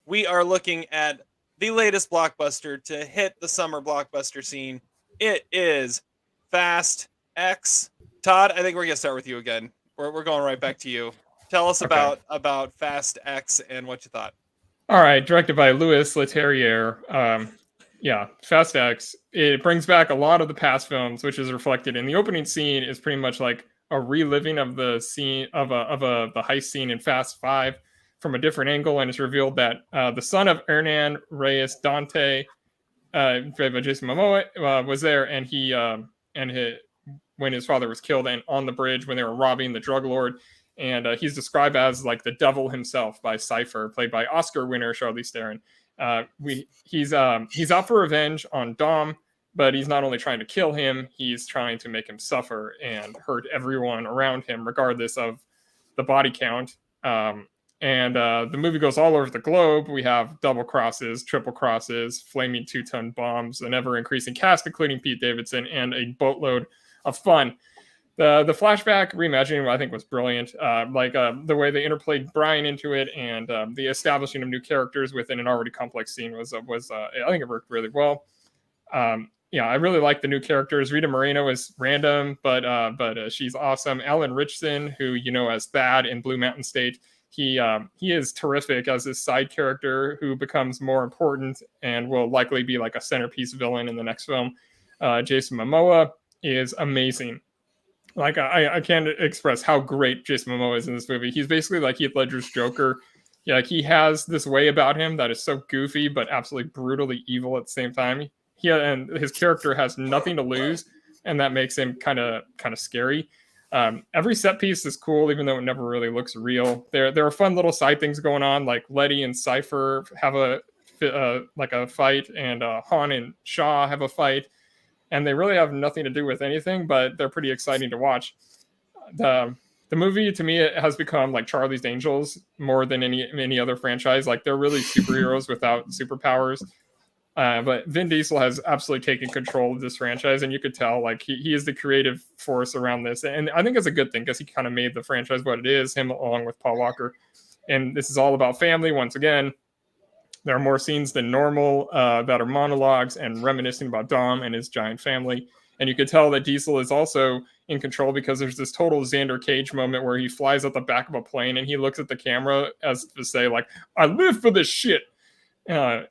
we are looking at the latest blockbuster to hit the summer blockbuster scene. It is Fast X. Todd, I think we're gonna start with you again. We're going right back to you. Tell us about Fast X and what you thought. All right, directed by Louis Leterrier. Fast X. It brings back a lot of the past films, which is reflected in the opening scene. Is pretty much like a reliving of the scene of the heist scene in Fast 5 from a different angle, and it's revealed that the son of Hernan Reyes Dante, played by Jason Momoa, was there, and when his father was killed, and on the bridge when they were robbing the drug lord. And he's described as like the devil himself by Cypher, played by Oscar winner Charlize Theron. He's out for revenge on Dom, but he's not only trying to kill him, he's trying to make him suffer and hurt everyone around him, regardless of the body count. The movie goes all over the globe. We have double crosses, triple crosses, flaming 2-ton bombs, an ever-increasing cast, including Pete Davidson, and a boatload of fun. The flashback reimagining, I think, was brilliant. The way they interplayed Brian into it, and the establishing of new characters within an already complex scene was I think it worked really well. I really like the new characters. Rita Moreno is random, but she's awesome. Alan Ritchson, who you know as Thad in Blue Mountain State, he is terrific as this side character who becomes more important and will likely be like a centerpiece villain in the next film. Jason Momoa is amazing. Like, I can't express how great Jason Momoa is in this movie. He's basically like Heath Ledger's Joker. Yeah, like he has this way about him that is so goofy, but absolutely brutally evil at the same time. And his character has nothing to lose, and that makes him kind of scary. Every set piece is cool, even though it never really looks real. There are fun little side things going on, like Letty and Cypher have a fight, and Han and Shaw have a fight. And they really have nothing to do with anything, but they're pretty exciting to watch. The movie, to me, it has become like Charlie's Angels more than any other franchise. Like, they're really superheroes without superpowers. But Vin Diesel has absolutely taken control of this franchise, and you could tell like he is the creative force around this. And I think it's a good thing because he kind of made the franchise what it is, him along with Paul Walker. And this is all about family once again. There are more scenes than normal that are monologues and reminiscing about Dom and his giant family. And you could tell that Diesel is also in control because there's this total Xander Cage moment where he flies at the back of a plane and he looks at the camera as to say, like, I live for this shit. So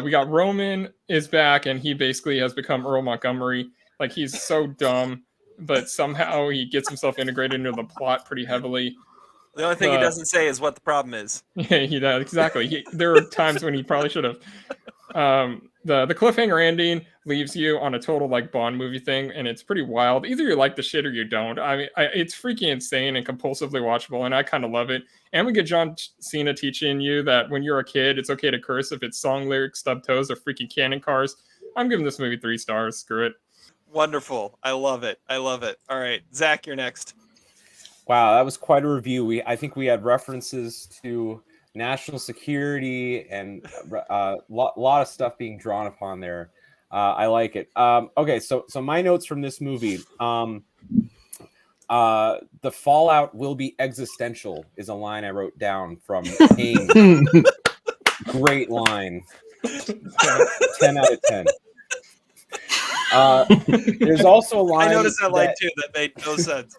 we got Roman is back, and he basically has become Earl Montgomery. Like, he's so dumb, but somehow he gets himself integrated into the plot pretty heavily. The only thing he doesn't say is what the problem is. Yeah, he does. Exactly. There are times when he probably should have. The cliffhanger ending leaves you on a total like Bond movie thing, and it's pretty wild. Either you like the shit or you don't. I mean, it's freaking insane and compulsively watchable, and I kind of love it. And we get John Cena teaching you that when you're a kid, it's okay to curse if it's song lyrics, stub toes, or freaking cannon cars. I'm giving this movie 3 stars. Screw it. Wonderful. I love it. All right, Zach, you're next. Wow, that was quite a review. I think we had references to national security and a lot of stuff being drawn upon there. I like it. Okay, so my notes from this movie. The fallout will be existential is a line I wrote down from Kang. Great line. 10 out of 10. There's also a line. I noticed that line too. That made no sense.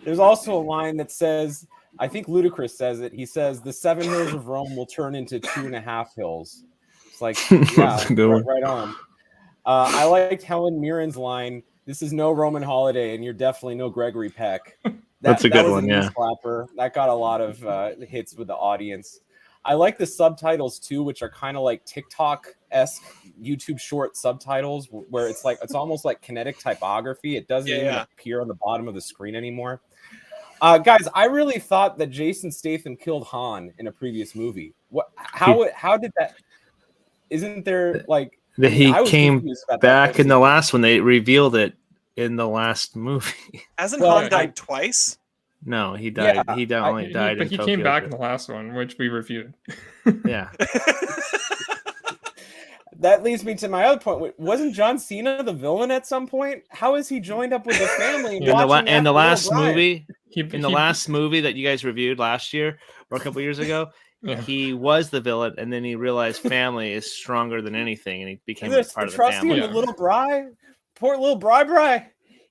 There's also a line that says, I think Ludacris says it. He says, the 7 hills of Rome will turn into 2.5 hills. It's like, yeah, right on. I liked Helen Mirren's line, this is no Roman holiday, and you're definitely no Gregory Peck. That's a good one, yeah. Slapper. That got a lot of hits with the audience. I like the subtitles, too, which are kind of like TikTok-esque YouTube short subtitles, where it's almost like kinetic typography. It doesn't even appear on the bottom of the screen anymore. Guys, I really thought that Jason Statham killed Han in a previous movie. How did that? Isn't there like he came back in the last one? They revealed it in the last movie. Hasn't Han died twice? No, he died. Yeah, he only died. But he came back in the last one, which we reviewed. Yeah. That leads me to my other point. Wasn't John Cena the villain at some point? How is he joined up with the family? In the last movie, In the last movie that you guys reviewed last year or a couple years ago, he was the villain, and then he realized family is stronger than anything, and he became a part of the family. The little Bri, poor little Bri.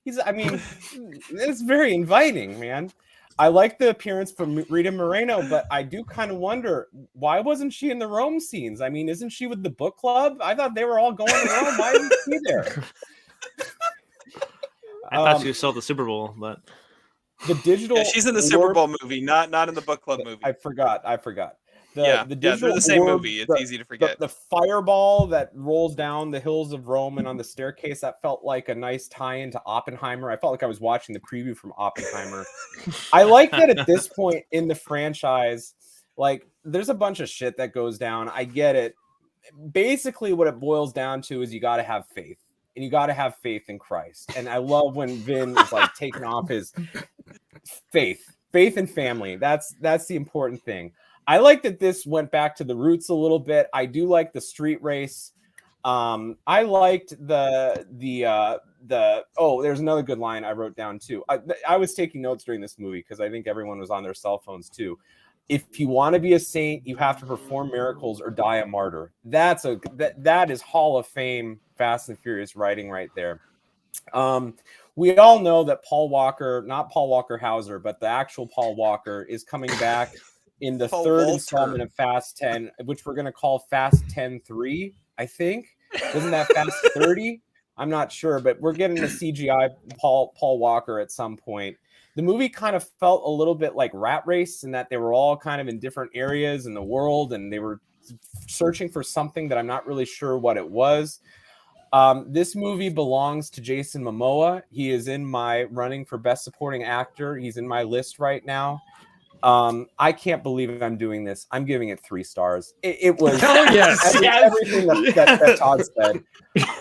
It's very inviting, man. I like the appearance from Rita Moreno, but I do kind of wonder, why wasn't she in the Rome scenes? I mean, isn't she with the book club? I thought they were all going to Rome. Why isn't she there? I thought she was still at the Super Bowl, but the digital. Yeah, she's in the Super Bowl movie, not in the book club movie. I forgot. The digital they're the same movie. It's easy to forget. The fireball that rolls down the hills of Rome and on the staircase, that felt like a nice tie-in to Oppenheimer. I felt like I was watching the preview from Oppenheimer. I like that at this point in the franchise, like, there's a bunch of shit that goes down. I get it. Basically, what it boils down to is you got to have faith. And you got to have faith in Christ. And I love when Vin is like taking off his faith and family. That's the important thing. I like that this went back to the roots a little bit. I do like the street race. I liked there's another good line I wrote down too. I was taking notes during this movie because I think everyone was on their cell phones too. If you want to be a saint, you have to perform miracles or die a martyr. That is Hall of Fame Fast and Furious writing right there. We all know that Paul Walker, not Paul Walker Hauser, but the actual Paul Walker, is coming back in the third installment of Fast 10, which we're going to call Fast 10-3, I think. Wasn't that Fast 30? I'm not sure, but we're getting a CGI Paul Walker at some point. The movie kind of felt a little bit like Rat Race in that they were all kind of in different areas in the world, and they were searching for something that I'm not really sure what it was. This movie belongs to Jason Momoa. He is in my running for Best Supporting Actor. He's in my list right now. I can't believe I'm doing this. I'm giving it 3 stars. It was everything that Todd said.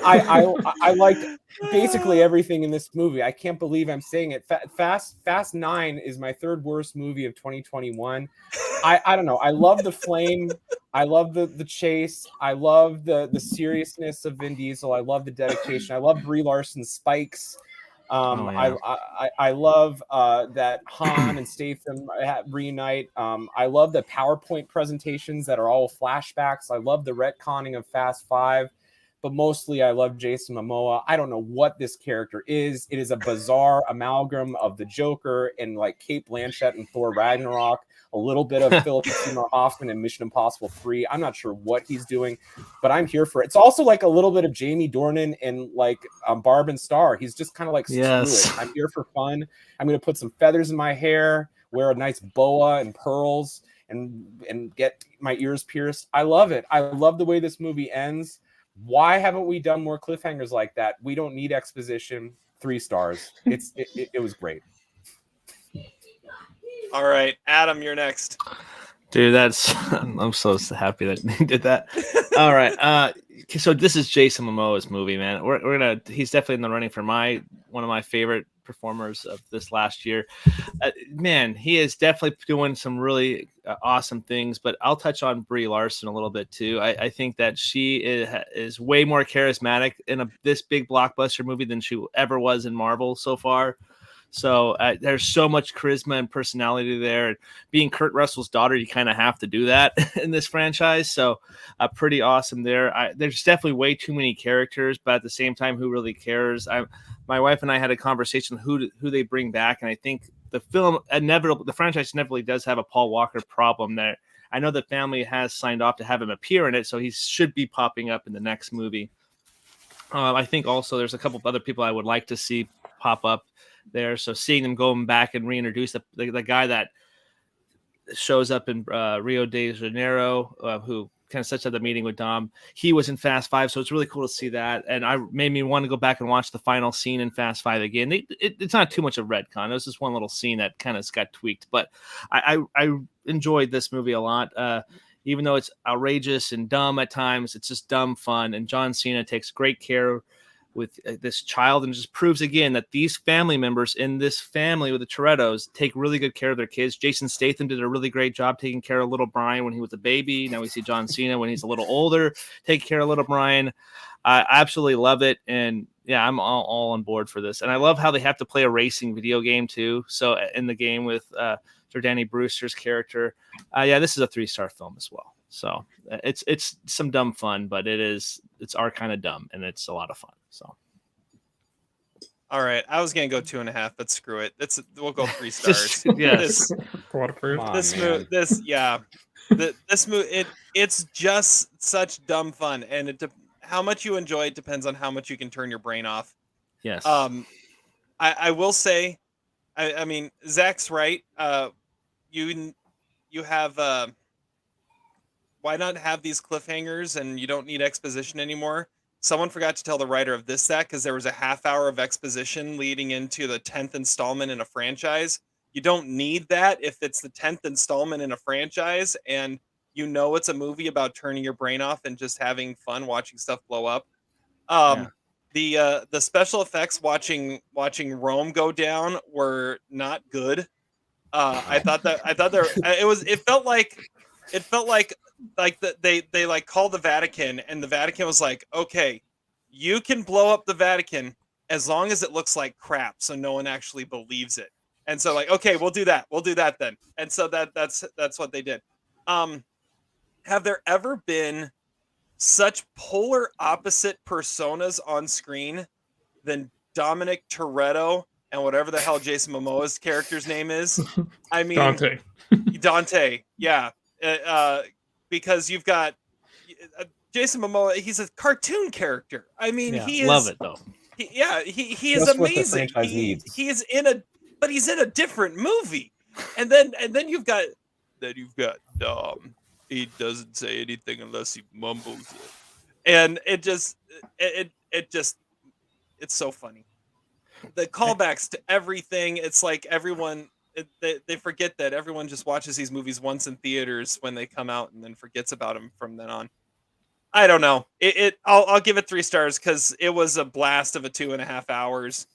I liked basically everything in this movie. I can't believe I'm saying it. Fast 9 is my third worst movie of 2021. I don't know. I love the flame. I love the chase. I love the seriousness of Vin Diesel. I love the dedication. I love Brie Larson's spikes. I love that Han and Statham reunite. I love the PowerPoint presentations that are all flashbacks. I love the retconning of Fast 5, but mostly I love Jason Momoa. I don't know what this character is. It is a bizarre amalgam of the Joker and like Cate Blanchett and Thor Ragnarok, a little bit of Philip Seymour Hoffman and Mission Impossible 3. I'm not sure what he's doing, but I'm here for it. It's also like a little bit of Jamie Dornan and like Barb and Star. He's just kind of like, screw it. I'm here for fun. I'm going to put some feathers in my hair, wear a nice boa and pearls, and get my ears pierced. I love it. I love the way this movie ends. Why haven't we done more cliffhangers like that? We don't need exposition. 3 stars. It was great. All right, Adam, you're next. Dude, I'm so happy that he did that. All right. So this is Jason Momoa's movie, man. He's definitely in the running for one of my favorite performers of this last year. Man, he is definitely doing some really awesome things, but I'll touch on Brie Larson a little bit too. I think that she is way more charismatic in this big blockbuster movie than she ever was in Marvel so far. So there's so much charisma and personality there. Being Kurt Russell's daughter, you kind of have to do that in this franchise. So pretty awesome there. There's definitely way too many characters, but at the same time, who really cares? My wife and I had a conversation who they bring back, and I think the franchise inevitably does have a Paul Walker problem there. I know the family has signed off to have him appear in it, so he should be popping up in the next movie. I think also there's a couple of other people I would like to see pop up there. So seeing them going back and reintroduce the guy that shows up in Rio de Janeiro, who kind of sets up the meeting with Dom. He was in Fast 5, so it's really cool to see that. And I made me want to go back and watch the final scene in Fast 5 again. It's not too much of retcon. It was just one little scene that kind of got tweaked. But I enjoyed this movie a lot. Even though it's outrageous and dumb at times, it's just dumb fun. And John Cena takes great care with this child, and just proves again that these family members in this family with the Torettos take really good care of their kids. Jason Statham did a really great job taking care of little Brian when he was a baby. Now we see John Cena when he's a little older taking care of little Brian. I absolutely love it, and yeah, I'm all on board for this. And I love how they have to play a racing video game too. So in the game with Jordani Brewster's character, yeah, this is a 3-star film as well. So it's some dumb fun, but it's our kind of dumb, and it's a lot of fun. So. All right, I was gonna go 2.5, but screw it. We'll go 3 stars. Yes. This movie, it's just such dumb fun, and how much you enjoy it depends on how much you can turn your brain off. Yes. I will say, I mean, Zach's right. You have why not have these cliffhangers, and you don't need exposition anymore. Someone forgot to tell the writer of this that, because there was a half hour of exposition leading into the 10th installment in a franchise. You don't need that if it's the 10th installment in a franchise, and you know it's a movie about turning your brain off and just having fun watching stuff blow up. The special effects watching Rome go down were not good. I thought it felt like they like called the Vatican, and the Vatican was like, okay, you can blow up the Vatican as long as it looks like crap, so no one actually believes it. And so like, okay, we'll do that then. And so that's what they did. Have there ever been such polar opposite personas on screen than Dominic Toretto and whatever the hell Jason Momoa's character's name is? I mean, Dante, yeah. Because you've got Jason Momoa, he's a cartoon character. I mean, he is. Love it though. He is amazing. He's in a different movie. And then you've got Dom. He doesn't say anything unless he mumbles it. And it's so funny. The callbacks to everything. It's like everyone. They forget that everyone just watches these movies once in theaters when they come out and then forgets about them from then on. I don't know. I'll give it 3 stars because it was a blast of a 2.5 hours.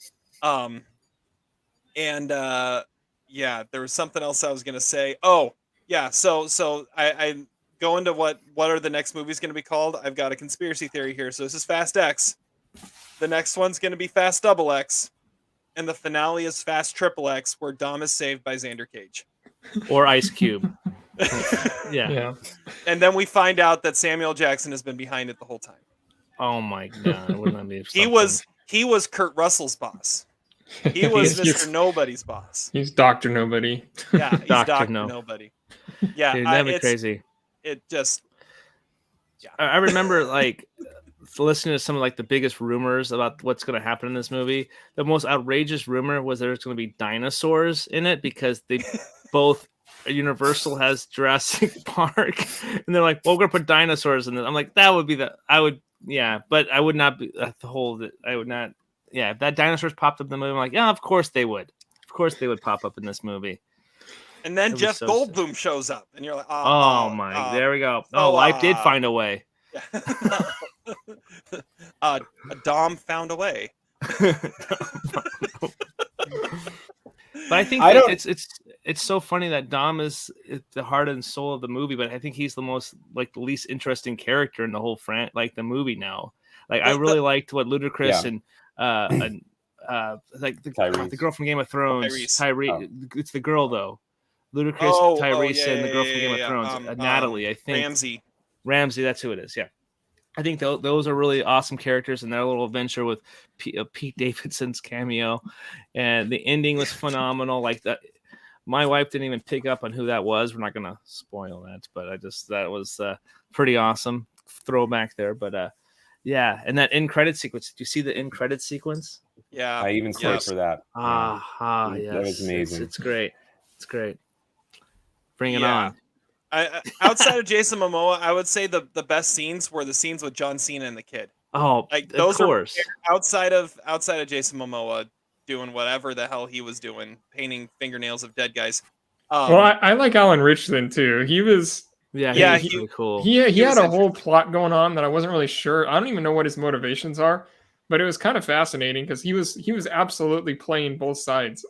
Yeah, there was something else I was gonna say. Oh, yeah. So I go into what are the next movies gonna be called? I've got a conspiracy theory here. So this is Fast X. The next one's gonna be Fast Double X. And the finale is Fast Triple X, where Dom is saved by Xander Cage. Or Ice Cube. Yeah. And then we find out that Samuel Jackson has been behind it the whole time. Oh my God. Wouldn't that be he was Kurt Russell's boss. He was Mr. Nobody's boss. He's Dr. Nobody. Yeah, he's Dr. Nobody. Yeah. Dude, that'd be crazy. It just, yeah. I remember like listening to some of like the biggest rumors about what's going to happen in this movie. The most outrageous rumor was there's going to be dinosaurs in it because they both Universal has Jurassic Park, and they're like, well, we're going to put dinosaurs in it. I'm like, that would be but I would not be I would not. Yeah, if that dinosaurs popped up in the movie, I'm like, yeah, of course they would. Of course they would pop up in this movie. And then Jeff Goldblum shows up, and you're like, there we go. Life did find a way. Dom found a way. But I think it's so funny that Dom is the heart and soul of the movie, but I think he's the most like the least interesting character in the whole the movie now. Like I really liked what Ludacris and like the girl from Game of Thrones, Tyrese. It's the girl though. Ludacris, Tyrese, and the girl from Game of Thrones, Natalie, I think. Ramsey, that's who it is. Yeah. I think those are really awesome characters, and their little adventure with Pete Davidson's cameo, and the ending was phenomenal. Like that, my wife didn't even pick up on who that was. We're not gonna spoil that, but that was pretty awesome throwback there. But yeah, and that end credit sequence. Did you see the end credit sequence? Yeah, I even stayed for that. Yes, that was amazing. It's great. It's great. Bring it on. Outside of Jason Momoa, I would say the best scenes were the scenes with John Cena and the kid. Oh, like those of course. Are outside of Jason Momoa doing whatever the hell he was doing, painting fingernails of dead guys. Well, I like Alan Ritchson too. He was he's really cool. He had a whole plot going on that I wasn't really sure. I don't even know what his motivations are, but it was kind of fascinating because he was absolutely playing both sides.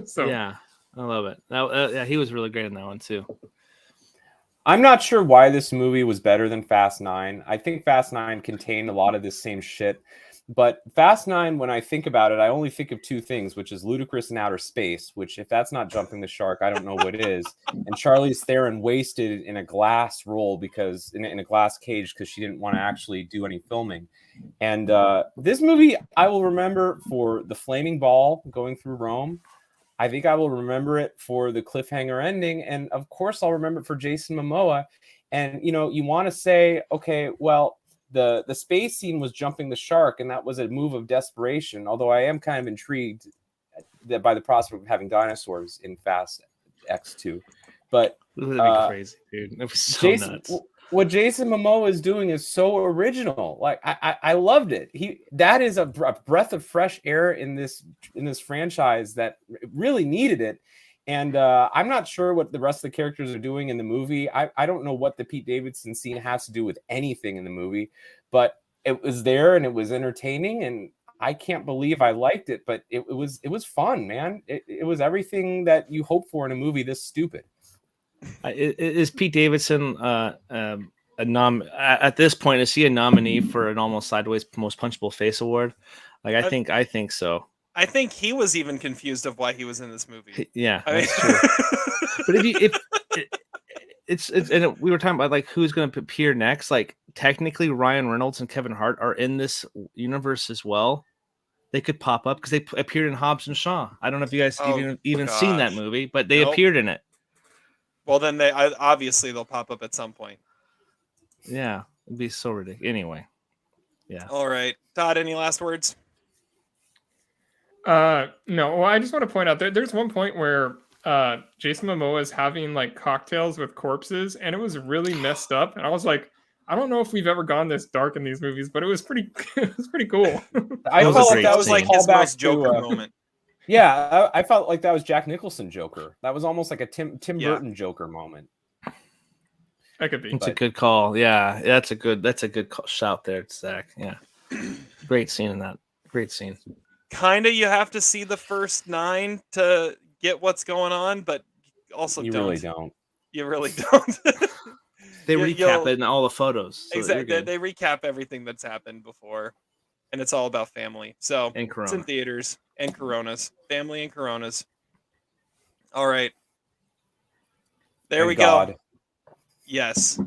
So Yeah, I love it. Yeah, he was really great in that one too. I'm not sure why this movie was better than Fast 9. I think Fast 9 contained a lot of this same shit. But Fast 9, when I think about it, I only think of two things, which is Ludacris in outer space, which if that's not jumping the shark, I don't know what is. And Charlize Theron wasted in a glass role because in a glass cage because she didn't want to actually do any filming. And this movie, I will remember for the flaming ball going through Rome. I think I will remember it for the cliffhanger ending. And of course, I'll remember it for Jason Momoa. And, you know, you want to say, okay, well, the space scene was jumping the shark, and that was a move of desperation. Although I am kind of intrigued by the prospect of having dinosaurs in Fast X2. But It would be crazy, dude. It was so nuts. What Jason Momoa is doing is so original. Like I loved it. That is a breath of fresh air in this franchise that really needed it. And I'm not sure what the rest of the characters are doing in the movie. I don't know what the Pete Davidson scene has to do with anything in the movie, but it was there and it was entertaining, and I can't believe I liked it. But it was fun, man. It was everything that you hope for in a movie this stupid. Is Pete Davidson at this point? Is he a nominee for an Almost Sideways Most Punchable Face award? Like I think so. I think he was even confused of why he was in this movie. Yeah, that's true. But we were talking about like who's going to appear next. Like technically, Ryan Reynolds and Kevin Hart are in this universe as well. They could pop up because they appeared in Hobbs and Shaw. I don't know if you guys even seen that movie, but they appeared in it. Well, then obviously they'll pop up at some point. Yeah, it'd be so ridiculous. Anyway, yeah. All right, Todd. Any last words? No. Well, I just want to point out there's one point where Jason Momoa is having like cocktails with corpses, and it was really messed up. And I was like, I don't know if we've ever gone this dark in these movies, but it was pretty cool. I felt like that was like his most Joker moment. Yeah, I felt like that was Jack Nicholson Joker. That was almost like a Tim Burton Joker moment. That could be. It's a good call. Yeah, that's a good shout there, Zach. Yeah, great scene in that. Great scene. Kinda, you have to see the first 9 to get what's going on, but also you really don't. You really don't. They recap it in all the photos. So exactly, they recap everything that's happened before, and it's all about family. So and Corona. It's in theaters and Coronas, family and Coronas. All right, there we go. Yes.